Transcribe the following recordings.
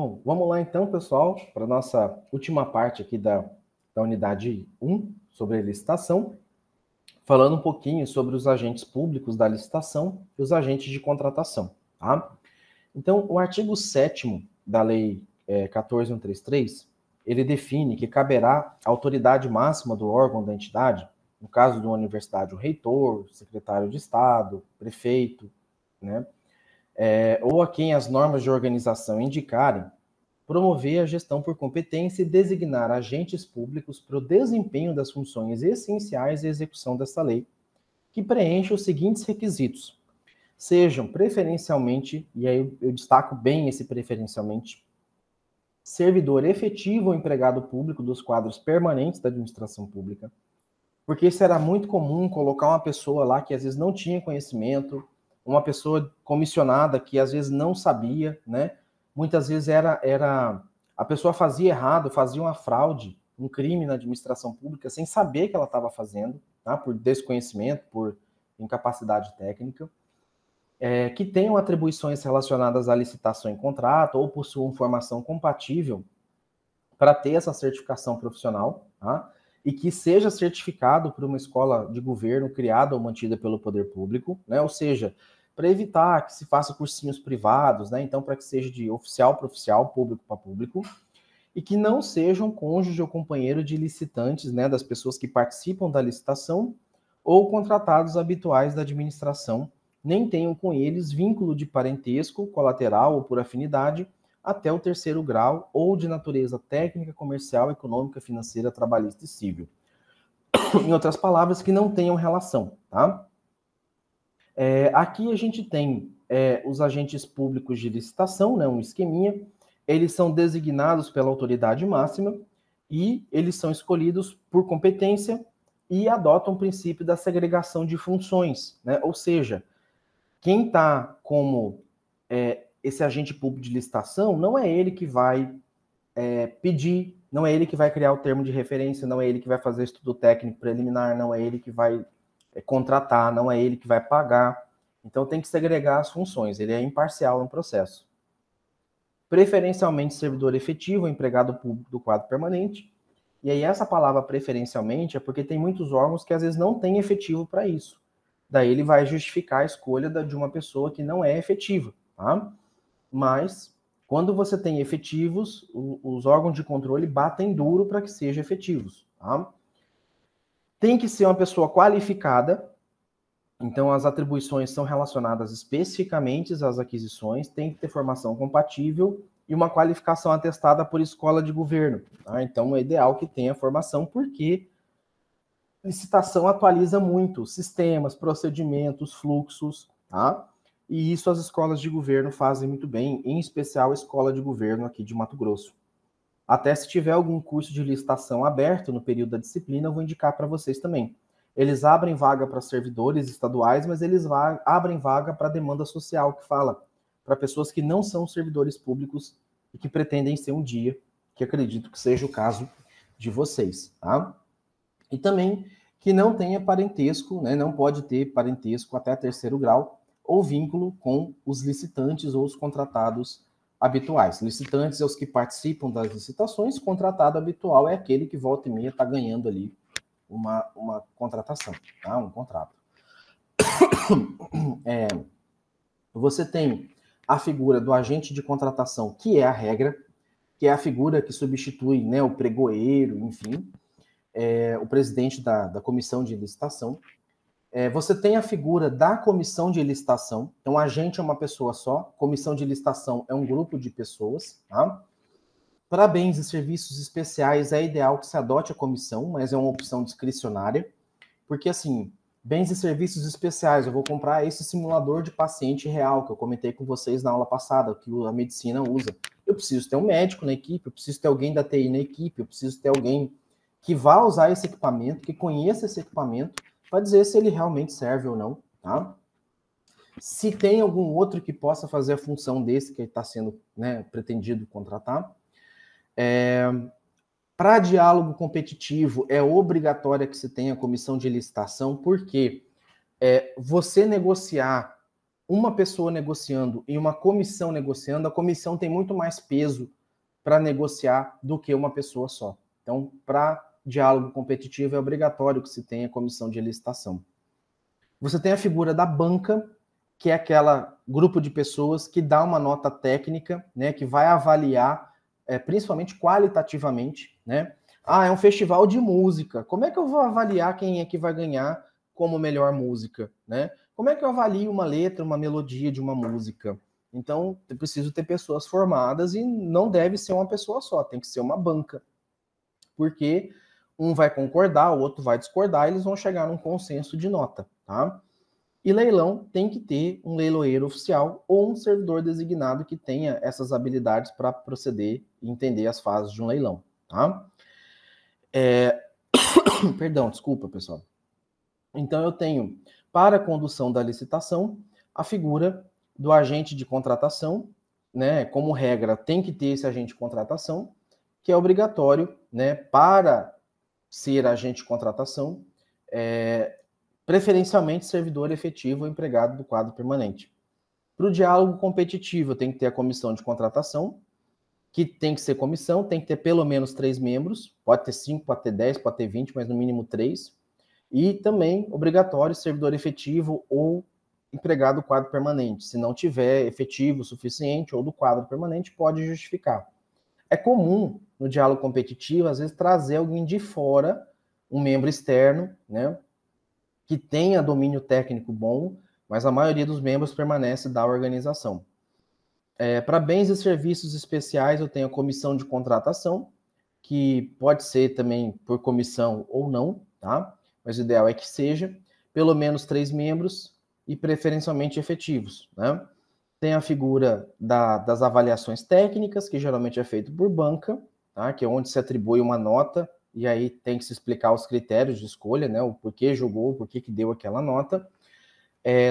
Bom, vamos lá então, pessoal, para a nossa última parte aqui da unidade 1, sobre a licitação, falando um pouquinho sobre os agentes públicos da licitação e os agentes de contratação, tá? Então, o artigo 7º da Lei 14.133, ele define que caberá à autoridade máxima do órgão da entidade, no caso de uma universidade, o reitor, o secretário de Estado, prefeito, né? Ou a quem as normas de organização indicarem, promover a gestão por competência e designar agentes públicos para o desempenho das funções essenciais e execução dessa lei, que preencha os seguintes requisitos. Sejam preferencialmente, e aí eu destaco bem esse preferencialmente, servidor efetivo ou empregado público dos quadros permanentes da administração pública, porque isso era muito comum colocar uma pessoa lá que às vezes não tinha conhecimento, uma pessoa comissionada que às vezes não sabia, né? Muitas vezes a pessoa fazia errado, fazia uma fraude, um crime na administração pública sem saber que ela estava fazendo, tá? Por desconhecimento, por incapacidade técnica. Que tenham atribuições relacionadas à licitação em contrato ou possuam formação compatível para ter essa certificação profissional, tá? E que seja certificado por uma escola de governo criada ou mantida pelo poder público, né? Ou seja, para evitar que se faça cursinhos privados, né? Então, para que seja de oficial para oficial, público para público, e que não sejam cônjuge ou companheiro de licitantes, né? Das pessoas que participam da licitação ou contratados habituais da administração, nem tenham com eles vínculo de parentesco, colateral ou por afinidade, até o 3º grau, ou de natureza técnica, comercial, econômica, financeira, trabalhista e civil. Em outras palavras, que não tenham relação, tá? Aqui a gente tem os agentes públicos de licitação, né, um esqueminha, eles são designados pela autoridade máxima e eles são escolhidos por competência e adotam o princípio da segregação de funções, né? Ou seja, quem está como esse agente público de licitação, não é ele que vai pedir, não é ele que vai criar o termo de referência, não é ele que vai fazer estudo técnico preliminar, não é ele que vai contratar, não é ele que vai pagar. Então tem que segregar as funções, ele é imparcial no processo. Preferencialmente servidor efetivo, empregado público do quadro permanente. E aí essa palavra preferencialmente é porque tem muitos órgãos que às vezes não têm efetivo para isso. Daí ele vai justificar a escolha de uma pessoa que não é efetiva, tá? Mas, quando você tem efetivos, os órgãos de controle batem duro para que sejam efetivos, tá? Tem que ser uma pessoa qualificada, então as atribuições são relacionadas especificamente às aquisições, tem que ter formação compatível e uma qualificação atestada por escola de governo, tá? Então é ideal que tenha formação, porque licitação atualiza muito sistemas, procedimentos, fluxos, tá? E isso as escolas de governo fazem muito bem, em especial a escola de governo aqui de Mato Grosso. Até se tiver algum curso de licitação aberto no período da disciplina, eu vou indicar para vocês também. Eles abrem vaga para servidores estaduais, mas eles abrem vaga para demanda social, que fala para pessoas que não são servidores públicos e que pretendem ser um dia, que acredito que seja o caso de vocês, tá? E também que não tenha parentesco, né, não pode ter parentesco até 3º grau ou vínculo com os licitantes ou os contratados habituais. Licitantes é os que participam das licitações, contratado habitual é aquele que volta e meia está ganhando ali uma contratação, tá? Um contrato. Você tem a figura do agente de contratação, que é a regra, que é a figura que substitui, né, o pregoeiro, enfim, o presidente da comissão de licitação. Você tem a figura da comissão de licitação. Então, agente é uma pessoa só, comissão de licitação é um grupo de pessoas, tá? Para bens e serviços especiais, é ideal que se adote a comissão, mas é uma opção discricionária, porque, assim, bens e serviços especiais, eu vou comprar esse simulador de paciente real, que eu comentei com vocês na aula passada, que a medicina usa. Eu preciso ter um médico na equipe, eu preciso ter alguém da TI na equipe, eu preciso ter alguém que vá usar esse equipamento, que conheça esse equipamento, para dizer se ele realmente serve ou não, tá? Se tem algum outro que possa fazer a função desse que está sendo, né, pretendido contratar. Para diálogo competitivo, é obrigatório que se tenha comissão de licitação, porque você negociar uma pessoa negociando e uma comissão negociando, a comissão tem muito mais peso para negociar do que uma pessoa só. Então, para diálogo competitivo, é obrigatório que se tenha comissão de licitação. Você tem a figura da banca, que é aquela grupo de pessoas que dá uma nota técnica, né, que vai avaliar, principalmente qualitativamente, né? Ah, é um festival de música. Como é que eu vou avaliar quem é que vai ganhar como melhor música, né? Como é que eu avalio uma letra, uma melodia de uma música? Então, eu preciso ter pessoas formadas e não deve ser uma pessoa só, tem que ser uma banca. Porque um vai concordar, o outro vai discordar, e eles vão chegar num consenso de nota, tá? E leilão tem que ter um leiloeiro oficial ou um servidor designado que tenha essas habilidades para proceder e entender as fases de um leilão, tá? Perdão, desculpa, pessoal. Então, eu tenho, para a condução da licitação, a figura do agente de contratação, né? Como regra, tem que ter esse agente de contratação, que é obrigatório, né? Para ser agente de contratação, preferencialmente servidor efetivo ou empregado do quadro permanente. Para o diálogo competitivo, tem que ter a comissão de contratação, que tem que ser comissão, tem que ter pelo menos 3 membros, pode ter 5, pode ter 10, pode ter 20, mas no mínimo 3. E também, obrigatório, servidor efetivo ou empregado do quadro permanente. Se não tiver efetivo suficiente ou do quadro permanente, pode justificar. É comum, no diálogo competitivo, às vezes, trazer alguém de fora, um membro externo, né, que tenha domínio técnico bom, mas a maioria dos membros permanece da organização. Para bens e serviços especiais, eu tenho a comissão de contratação, que pode ser também por comissão ou não, tá? Mas o ideal é que seja pelo menos 3 membros e preferencialmente efetivos, né? Tem a figura das avaliações técnicas, que geralmente é feito por banca, tá? Que é onde se atribui uma nota, e aí tem que se explicar os critérios de escolha, né? O porquê julgou, o porquê que deu aquela nota.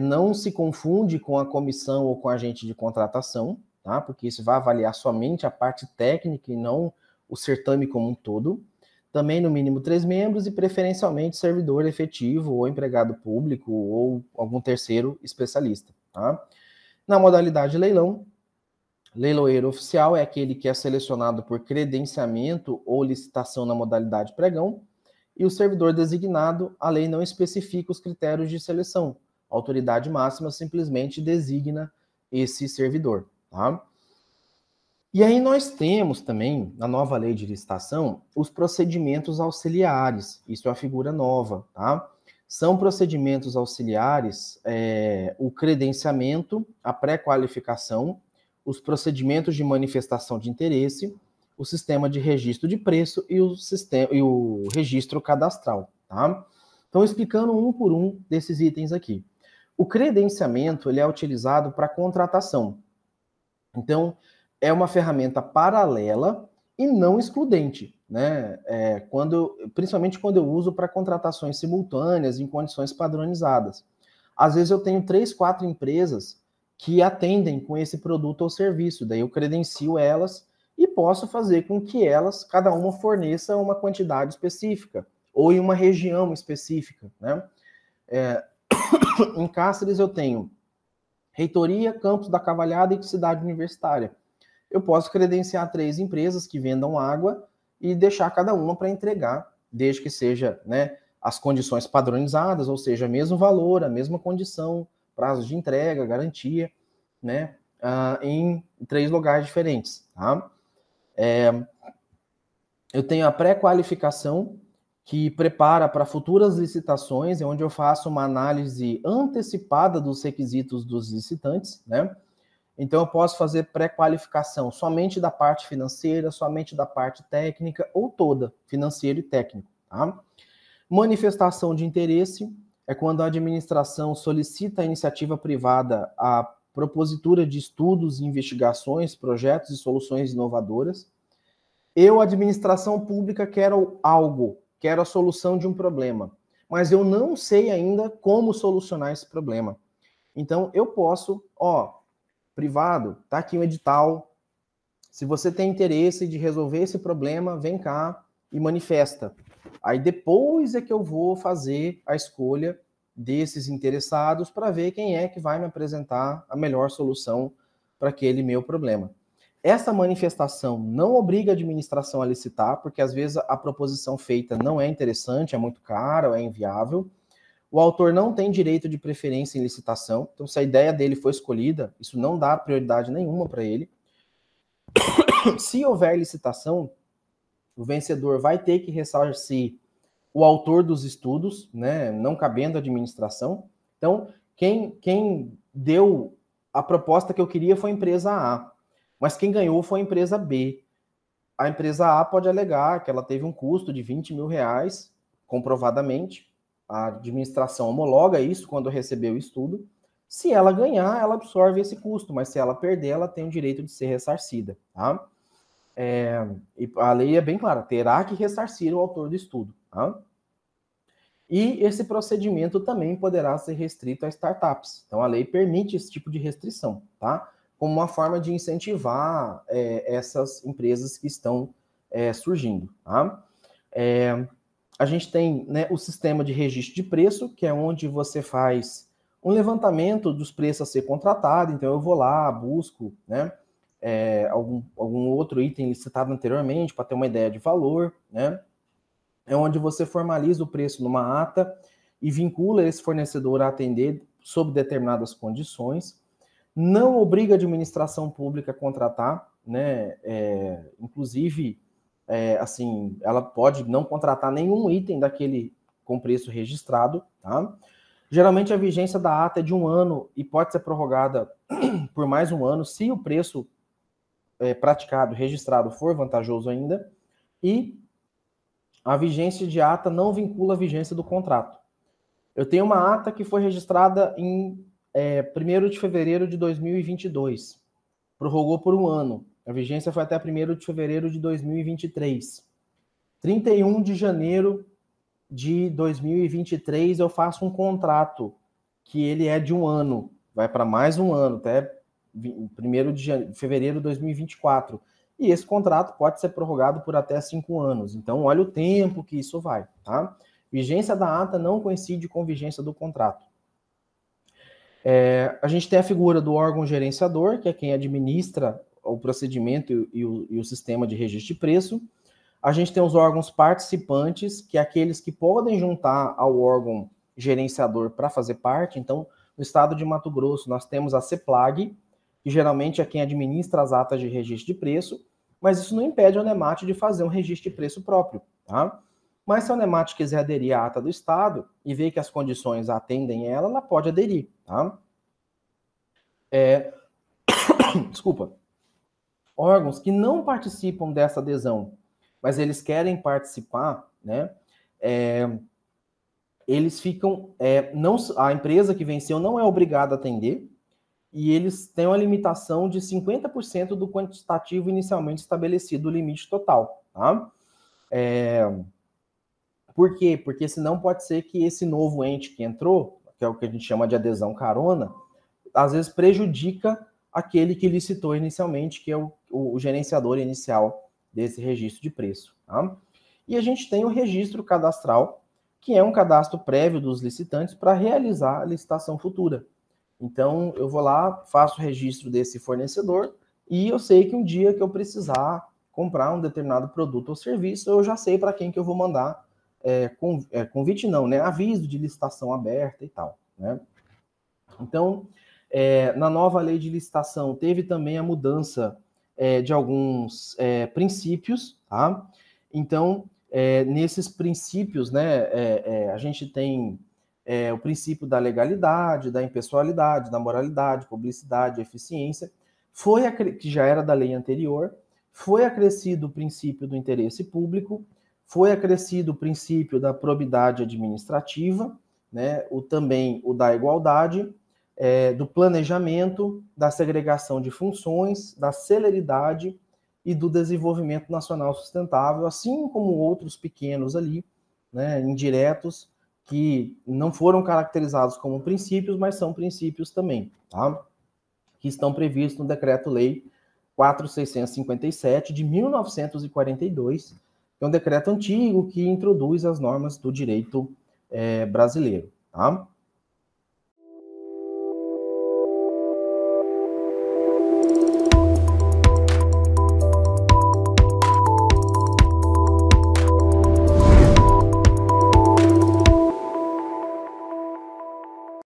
Não se confunde com a comissão ou com a agente de contratação, tá? Porque isso vai avaliar somente a parte técnica e não o certame como um todo. Também, no mínimo, 3 membros e, preferencialmente, servidor efetivo ou empregado público ou algum terceiro especialista, tá? Na modalidade leilão, leiloeiro oficial é aquele que é selecionado por credenciamento ou licitação na modalidade pregão, e o servidor designado, a lei não especifica os critérios de seleção. A autoridade máxima simplesmente designa esse servidor, tá? E aí nós temos também, na nova lei de licitação, os procedimentos auxiliares. Isso é uma figura nova, tá? São procedimentos auxiliares, o credenciamento, a pré-qualificação, os procedimentos de manifestação de interesse, o sistema de registro de preço e o registro cadastral, tá? Então, explicando um por um desses itens aqui. O credenciamento, ele é utilizado para contratação. Então, é uma ferramenta paralela e não excludente, né? Principalmente quando eu uso para contratações simultâneas em condições padronizadas. Às vezes eu tenho 3, 4 empresas que atendem com esse produto ou serviço, daí eu credencio elas e posso fazer com que elas, cada uma, forneça uma quantidade específica ou em uma região específica, né? Em Cáceres eu tenho Reitoria, Campos da Cavalhada e Cidade Universitária. Eu posso credenciar 3 empresas que vendam água e deixar cada uma para entregar, desde que seja, né, as condições padronizadas, ou seja, mesmo valor, a mesma condição, prazo de entrega, garantia, né, em 3 lugares diferentes, tá? Eu tenho a pré-qualificação, que prepara para futuras licitações, onde eu faço uma análise antecipada dos requisitos dos licitantes, né? Então, eu posso fazer pré-qualificação somente da parte financeira, somente da parte técnica, ou toda, financeiro e técnico, tá? Manifestação de interesse é quando a administração solicita à iniciativa privada a propositura de estudos, investigações, projetos e soluções inovadoras. Eu, administração pública, quero algo, quero a solução de um problema, mas eu não sei ainda como solucionar esse problema. Então, eu posso, privado, tá aqui um edital. Se você tem interesse de resolver esse problema, vem cá e manifesta. Aí depois é que eu vou fazer a escolha desses interessados para ver quem é que vai me apresentar a melhor solução para aquele meu problema. Essa manifestação não obriga a administração a licitar, porque às vezes a proposição feita não é interessante, é muito cara ou é inviável. O autor não tem direito de preferência em licitação, então se a ideia dele foi escolhida, isso não dá prioridade nenhuma para ele. Se houver licitação, o vencedor vai ter que ressarcir o autor dos estudos, né, não cabendo à administração. Então, quem deu a proposta que eu queria foi a empresa A, mas quem ganhou foi a empresa B. A empresa A pode alegar que ela teve um custo de 20 mil reais, comprovadamente. A administração homologa isso quando recebeu o estudo. Se ela ganhar, ela absorve esse custo, mas se ela perder, ela tem o direito de ser ressarcida. Tá? E a lei é bem clara, terá que ressarcir o autor do estudo. Tá? E esse procedimento também poderá ser restrito a startups. Então, a lei permite esse tipo de restrição, tá? Como uma forma de incentivar essas empresas que estão surgindo. Tá? A gente tem, né, o sistema de registro de preço, que é onde você faz um levantamento dos preços a ser contratado. Então, eu vou lá, busco, né, algum outro item licitado anteriormente para ter uma ideia de valor, né? É onde você formaliza o preço numa ata e vincula esse fornecedor a atender sob determinadas condições. Não obriga a administração pública a contratar, né? Inclusive, assim, ela pode não contratar nenhum item daquele com preço registrado, tá? Geralmente a vigência da ata é de 1 ano e pode ser prorrogada por mais 1 ano se o preço praticado, registrado, for vantajoso ainda. E a vigência de ata não vincula a vigência do contrato. Eu tenho uma ata que foi registrada em 1º de fevereiro de 2022. Prorrogou por 1 ano. A vigência foi até 1º de fevereiro de 2023. 31 de janeiro de 2023 eu faço um contrato que ele é de 1 ano. Vai para mais 1 ano, até 1º de fevereiro de 2024. E esse contrato pode ser prorrogado por até 5 anos. Então, olha o tempo que isso vai, tá? Vigência da ata não coincide com vigência do contrato. A gente tem a figura do órgão gerenciador, que é quem administra o procedimento e o sistema de registro de preço. A gente tem os órgãos participantes, que é aqueles que podem juntar ao órgão gerenciador para fazer parte. Então, no estado de Mato Grosso, nós temos a CEPLAG, que geralmente é quem administra as atas de registro de preço, mas isso não impede a Unemat de fazer um registro de preço próprio, tá? Mas se a Unemat quiser aderir à ata do Estado e ver que as condições atendem ela pode aderir, tá? Desculpa. Órgãos que não participam dessa adesão, mas eles querem participar, né? Eles ficam... a empresa que venceu não é obrigada a atender, e eles têm uma limitação de 50% do quantitativo inicialmente estabelecido, o limite total, tá? Por quê? Porque senão pode ser que esse novo ente que entrou, que é o que a gente chama de adesão carona, às vezes prejudica aquele que licitou inicialmente, que é o gerenciador inicial desse registro de preço, tá? E a gente tem o registro cadastral, que é um cadastro prévio dos licitantes para realizar a licitação futura. Então, eu vou lá, faço o registro desse fornecedor e eu sei que um dia que eu precisar comprar um determinado produto ou serviço, eu já sei para quem que eu vou mandar convite não, né? Aviso de licitação aberta e tal, né? Então, na nova lei de licitação, teve também a mudança de alguns princípios, tá? Então, nesses princípios, né, a gente tem o princípio da legalidade, da impessoalidade, da moralidade, publicidade, eficiência, que já era da lei anterior, foi acrescido o princípio do interesse público, foi acrescido o princípio da probidade administrativa, né, também o da igualdade, do planejamento, da segregação de funções, da celeridade e do desenvolvimento nacional sustentável, assim como outros pequenos ali, né, indiretos, que não foram caracterizados como princípios, mas são princípios também, tá? Que estão previstos no Decreto-Lei 4.657 de 1942, que é um decreto antigo que introduz as normas do direito brasileiro, tá?